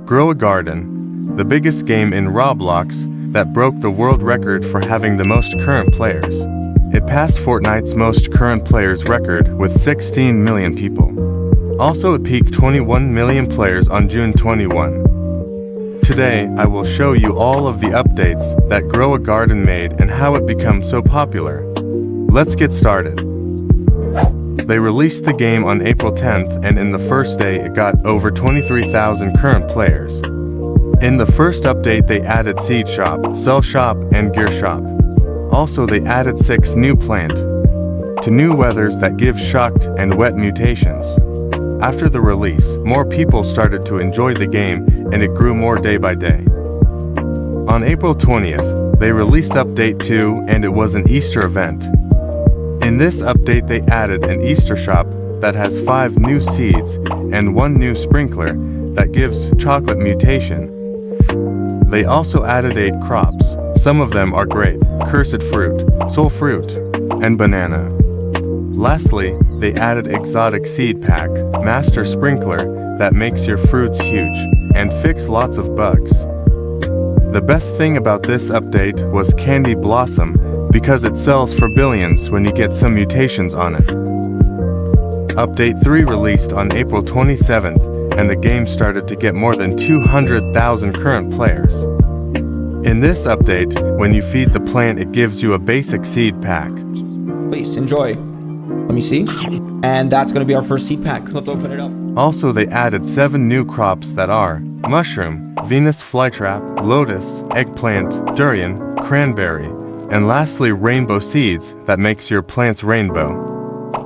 Grow a Garden, the biggest game in Roblox that broke the world record for having the most current players. It passed Fortnite's most current players record with 16 million people. Also, it peaked 21 million players on June 21. Today, I will show you all of the updates that Grow a Garden made and how it became so popular. Let's get started. They released the game on April 10th, and in the first day it got over 23,000 current players. In the first update they added Seed Shop, Sell Shop, and Gear Shop. Also they added 6 new plant to new weathers that give shocked and wet mutations. After the release, more people started to enjoy the game and it grew more day by day. On April 20th, they released Update 2 and it was an Easter event. In this update they added an Easter shop that has 5 new seeds and 1 new sprinkler that gives chocolate mutation. They also added 8 crops. Some of them are grape, cursed fruit, soul fruit, and banana. Lastly, they added exotic seed pack, master sprinkler that makes your fruits huge and fix lots of bugs. The best thing about this update was Candy Blossom, because it sells for billions when you get some mutations on it. Update 3 released on April 27th, and the game started to get more than 200,000 current players. In this update, when you feed the plant it gives you a basic seed pack. Please enjoy. Let me see. And that's going to be our first seed pack. Let's open it up. Also they added 7 new crops that are mushroom, Venus flytrap, lotus, eggplant, durian, cranberry, and lastly rainbow seeds that makes your plants rainbow.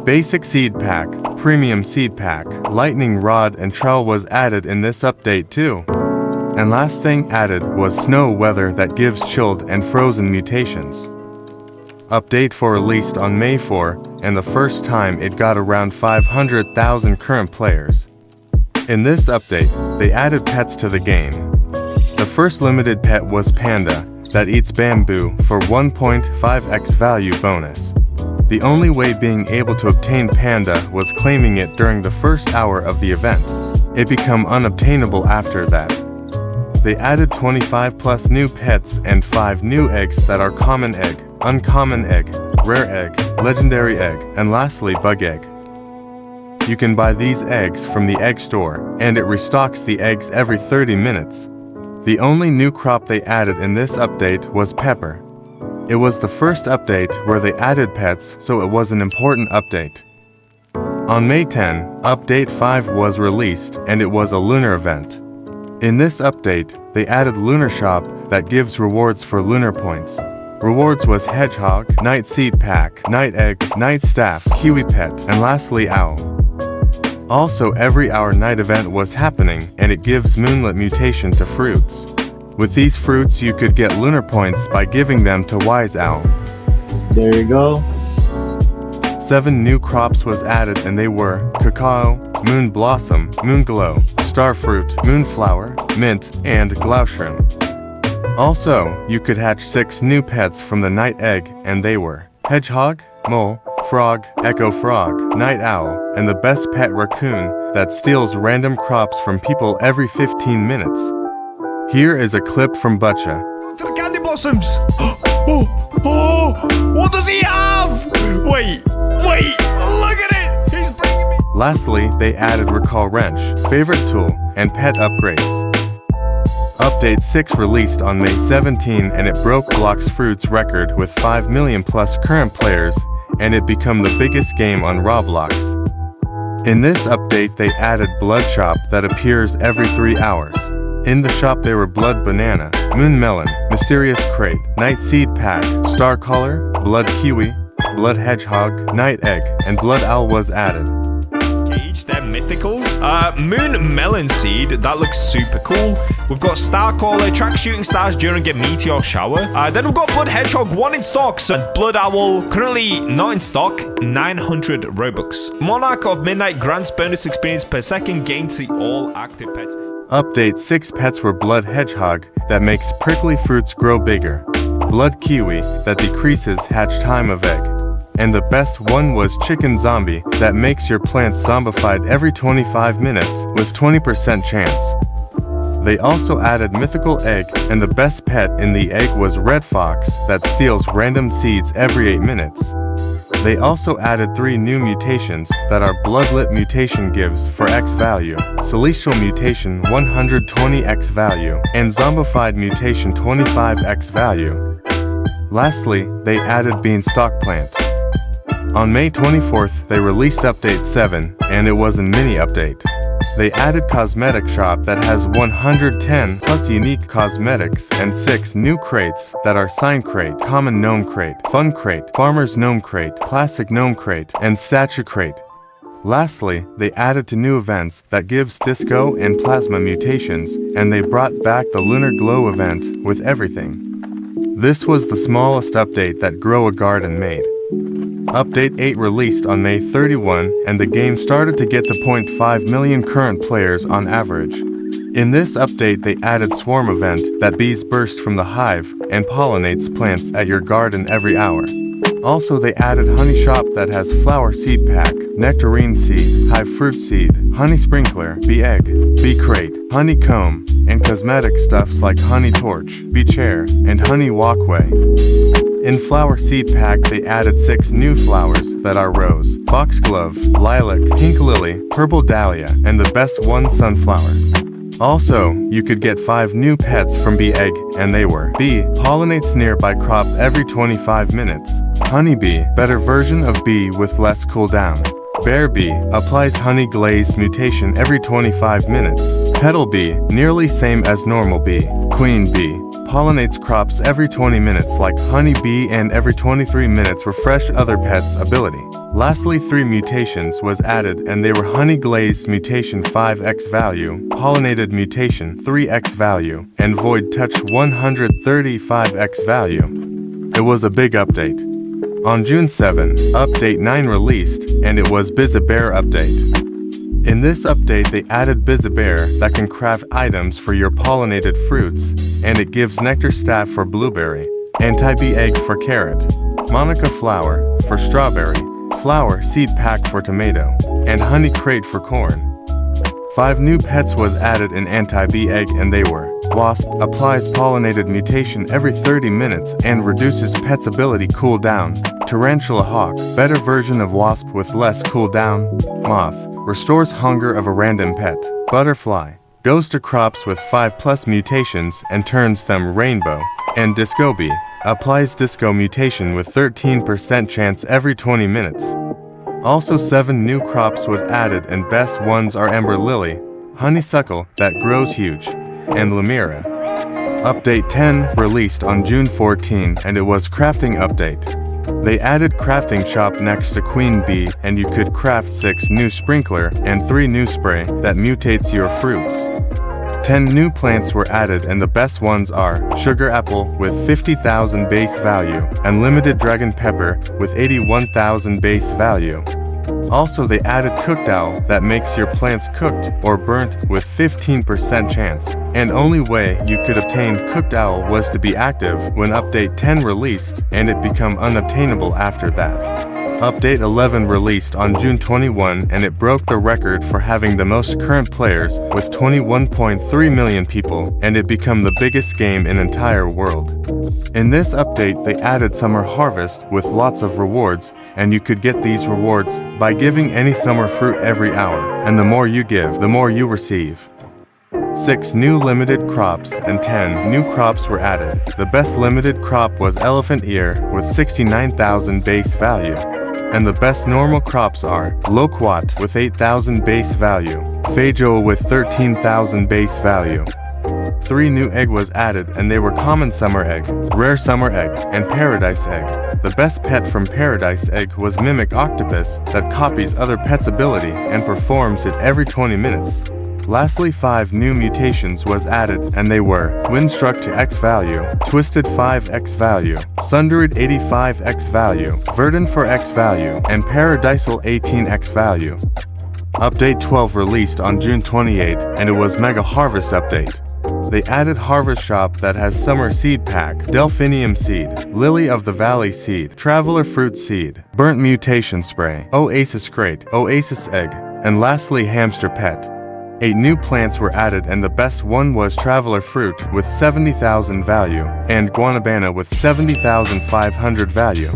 Basic seed pack, premium seed pack, lightning rod and trowel was added in this update too. And last thing added was snow weather that gives chilled and frozen mutations. Update 4 released on May 4, and the first time it got around 500,000 current players. In this update, they added pets to the game. The first limited pet was Panda, that eats bamboo for 1.5x value bonus. The only way being able to obtain Panda was claiming it during the first hour of the event. It became unobtainable after that. They added 25 plus new pets and 5 new eggs that are common egg, uncommon egg, rare egg, legendary egg, and lastly bug egg. You can buy these eggs from the egg store, and it restocks the eggs every 30 minutes. The only new crop they added in this update was pepper. It was the first update where they added pets, so it was an important update. On May 10, Update 5 was released, and it was a lunar event. In this update, they added Lunar Shop that gives rewards for lunar points. Rewards was Hedgehog, Night Seed Pack, Night Egg, Night Staff, Kiwi Pet, and lastly Owl. Also, every hour night event was happening, and it gives Moonlit mutation to fruits. With these fruits you could get lunar points by giving them to Wise Owl. There you go. 7 new crops was added, and they were Cacao, Moon Blossom, Moon Glow, Star Fruit, Moonflower, Mint, and Glaushroom. Also, you could hatch 6 new pets from the Night Egg, and they were Hedgehog, Mole, Frog, Echo Frog, Night Owl, and the best pet Raccoon that steals random crops from people every 15 minutes. Here is a clip from Butcha. To the Candy Blossoms! What does he have? Wait, look at it! He's bringing me... Lastly, they added Recall Wrench, Favorite Tool, and Pet Upgrades. Update 6 released on May 17, and it broke Blox Fruit's record with 5 million plus current players, and it became the biggest game on Roblox. In this update they added Blood Shop that appears every 3 hours. In the shop there were Blood Banana, Moon Melon, Mysterious Crate, Night Seed Pack, Star Color, Blood Kiwi, Blood Hedgehog, Night Egg, and Blood Owl was added. Gauge their mythicals. Moon Melon Seed, that looks super cool. We've got Star Caller, track shooting stars during a meteor shower. Then we've got Blood Hedgehog, 1 in stock, and Blood Owl, currently not in stock, 900 Robux. Monarch of Midnight grants bonus experience per second gained to all active pets. Update 6 pets were Blood Hedgehog that makes prickly fruits grow bigger, Blood Kiwi that decreases hatch time of egg, and the best one was Chicken Zombie that makes your plants zombified every 25 minutes with 20% chance. They also added mythical egg, and the best pet in the egg was red fox that steals random seeds every 8 minutes. They also added 3 new mutations that are bloodlet mutation gives for X value, celestial mutation 120X value, and zombified mutation 25X value. Lastly, they added beanstalk plant. On May 24th, they released Update 7, and it was a mini update. They added cosmetic shop that has 110 plus unique cosmetics and 6 new crates that are sign crate, common gnome crate, fun crate, farmer's gnome crate, classic gnome crate, and statue crate. Lastly, they added 2 new events that gives disco and plasma mutations, and they brought back the lunar glow event with everything. This was the smallest update that Grow a Garden made. Update 8 released on May 31, and the game started to get to 0.5 million current players on average. In this update, they added Swarm event that bees burst from the hive and pollinates plants at your garden every hour. Also, they added Honey Shop that has flower seed pack, nectarine seed, hive fruit seed, honey sprinkler, bee egg, bee crate, honeycomb, and cosmetic stuffs like honey torch, bee chair, and honey walkway. In flower seed pack, they added 6 new flowers that are rose, foxglove, lilac, pink lily, purple dahlia, and the best one sunflower. Also, you could get 5 new pets from bee egg, and they were bee, pollinates nearby crop every 25 minutes, honeybee, better version of bee with less cooldown, bear bee, applies honey glaze mutation every 25 minutes, petal bee, nearly same as normal bee, queen bee, pollinates crops every 20 minutes like honey bee, and every 23 minutes refresh other pets' ability. Lastly, 3 mutations was added, and they were honey glazed mutation 5x value, pollinated mutation 3x value, and void touch 135x value. It was a big update. On June 7, Update 9 released, and it was Biz-a-Bear update. In this update, they added Biz-a-Bear that can craft items for your pollinated fruits, and it gives nectar staff for blueberry, anti-bee egg for carrot, Monica flower for strawberry, flower seed pack for tomato, and honey crate for corn. 5 new pets was added in anti-bee egg, and they were wasp, applies pollinated mutation every 30 minutes and reduces pet's ability cooldown, tarantula hawk, better version of wasp with less cooldown, moth, restores hunger of a random pet, butterfly, goes to crops with 5+ mutations and turns them rainbow, and disco bee, applies disco mutation with 13% chance every 20 minutes. Also, 7 new crops was added, and best ones are Ember Lily, Honeysuckle that grows huge, and Lemira. Update 10 released on June 14, and it was Crafting Update. They added Crafting Shop next to Queen Bee, and you could craft 6 new Sprinkler and 3 new Spray that mutates your fruits. 10 new plants were added, and the best ones are Sugar Apple with 50,000 base value, and Limited Dragon Pepper with 81,000 base value. Also, they added Cooked Owl that makes your plants cooked or burnt with 15% chance, and only way you could obtain Cooked Owl was to be active when Update 10 released, and it become unobtainable after that. Update 11 released on June 21, and it broke the record for having the most current players with 21.3 million people, and it became the biggest game in entire world. In this update, they added Summer Harvest with lots of rewards, and you could get these rewards by giving any summer fruit every hour, and the more you give, the more you receive. 6 new limited crops and 10 new crops were added. The best limited crop was Elephant Ear with 69,000 base value. And the best normal crops are Loquat with 8,000 base value, Fajo with 13,000 base value. 3 new egg was added, and they were Common Summer Egg, Rare Summer Egg, and Paradise Egg. The best pet from Paradise Egg was Mimic Octopus that copies other pets' ability and performs it every 20 minutes. Lastly, 5 new mutations was added, and they were Windstruck to X value, Twisted 5x value, Sundered 85x value, Verdant for X value, and Paradisal 18x value. Update 12 released on June 28, and it was Mega Harvest Update. They added Harvest Shop that has Summer Seed Pack, Delphinium Seed, Lily of the Valley Seed, Traveler Fruit Seed, Burnt Mutation Spray, Oasis Crate, Oasis Egg, and lastly Hamster Pet. 8 new plants were added and the best one was Traveler Fruit with 70,000 value and Guanabana with 70,500 value.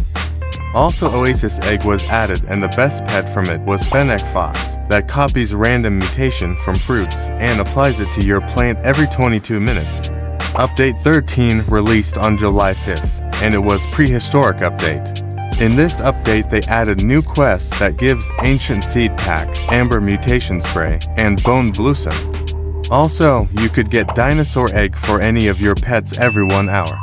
Also Oasis Egg was added and the best pet from it was Fennec Fox that copies random mutation from fruits and applies it to your plant every 22 minutes. Update 13 released on July 5th and it was Prehistoric Update. In this update they added new quests that gives Ancient Seed Pack, Amber Mutation Spray, and Bone Blossom. Also, you could get Dinosaur Egg for any of your pets every 1 hour.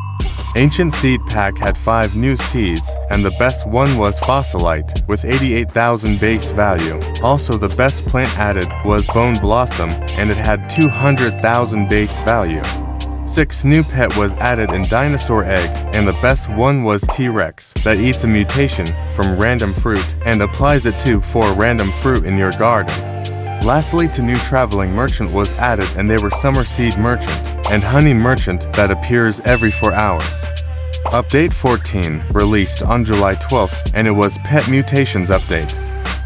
Ancient Seed Pack had 5 new seeds, and the best one was Fossilite, with 88,000 base value. Also the best plant added was Bone Blossom, and it had 200,000 base value. 6 new pet was added in Dinosaur Egg, and the best one was T-Rex, that eats a mutation from random fruit and applies it to 4 random fruit in your garden. Lastly, 2 new Traveling Merchant was added and they were Summer Seed Merchant and Honey Merchant that appears every 4 hours. Update 14 released on July 12th and it was Pet Mutations Update.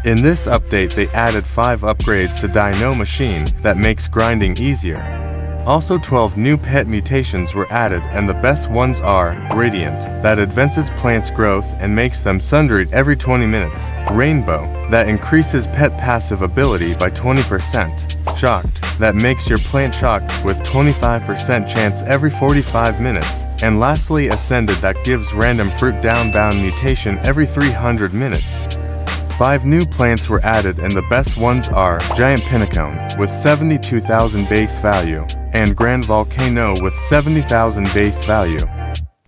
In this update they added 5 upgrades to Dino Machine that makes grinding easier. Also 12 new pet mutations were added and the best ones are Radiant, that advances plants' growth and makes them sundered every 20 minutes. Rainbow, that increases pet passive ability by 20%. Shocked, that makes your plant shocked with 25% chance every 45 minutes. And lastly Ascended, that gives random fruit downbound mutation every 300 minutes. 5 new plants were added and the best ones are Giant Pinnacone with 72,000 base value and Grand Volcano with 70,000 base value.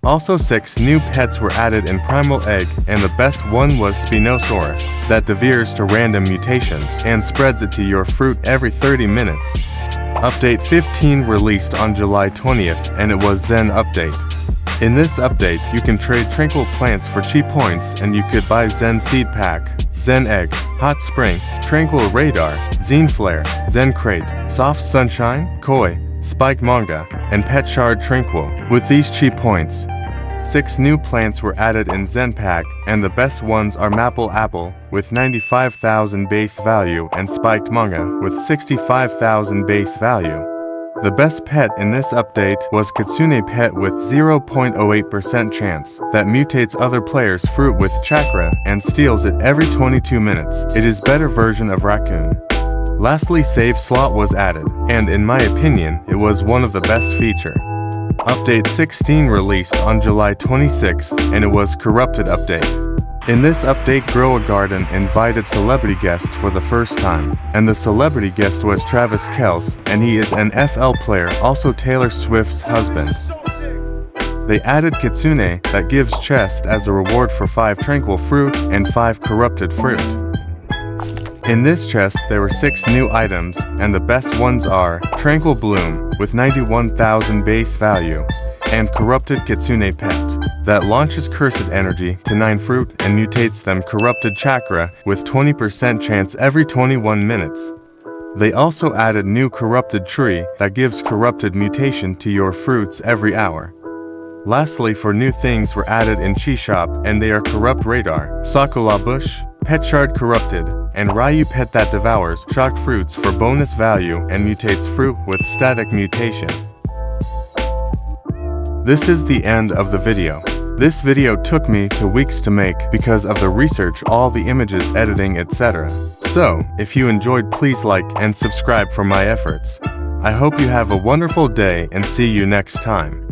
Also 6 new pets were added in Primal Egg and the best one was Spinosaurus that deveres to random mutations and spreads it to your fruit every 30 minutes. Update 15 released on July 20th and it was Zen Update. In this update, you can trade Tranquil Plants for cheap points and you could buy Zen Seed Pack, Zen Egg, Hot Spring, Tranquil Radar, Zine Flare, Zen Crate, Soft Sunshine, Koi, Spike Manga, and Pet Shard Tranquil. With these cheap points, 6 new plants were added in Zen Pack and the best ones are Maple Apple with 95,000 base value and Spiked Manga with 65,000 base value. The best pet in this update was Kitsune Pet with 0.08% chance that mutates other players' fruit with chakra and steals it every 22 minutes. It is better version of Raccoon. Lastly, Save Slot was added, and in my opinion, it was one of the best feature. Update 16 released on July 26th, and it was Corrupted Update. In this update, Grow a Garden invited celebrity guest for the first time, and the celebrity guest was Travis Kelce, and he is an FL player, also Taylor Swift's husband. They added Kitsune that gives chest as a reward for 5 tranquil fruit and 5 corrupted fruit. In this chest, there were 6 new items, and the best ones are Tranquil Bloom with 91,000 base value, and Corrupted Kitsune Pet that launches cursed energy to 9 fruit and mutates them Corrupted Chakra with 20% chance every 21 minutes. They also added new Corrupted Tree that gives corrupted mutation to your fruits every hour. Lastly, for new things were added in Chi Shop and they are Corrupt Radar, Sakura Bush, Pet Shard Corrupted, and Raiju Pet that devours shocked fruits for bonus value and mutates fruit with static mutation. This is the end of the video. This video took me 2 weeks to make because of the research, all the images, editing, etc. So, if you enjoyed, please like and subscribe for my efforts. I hope you have a wonderful day and see you next time.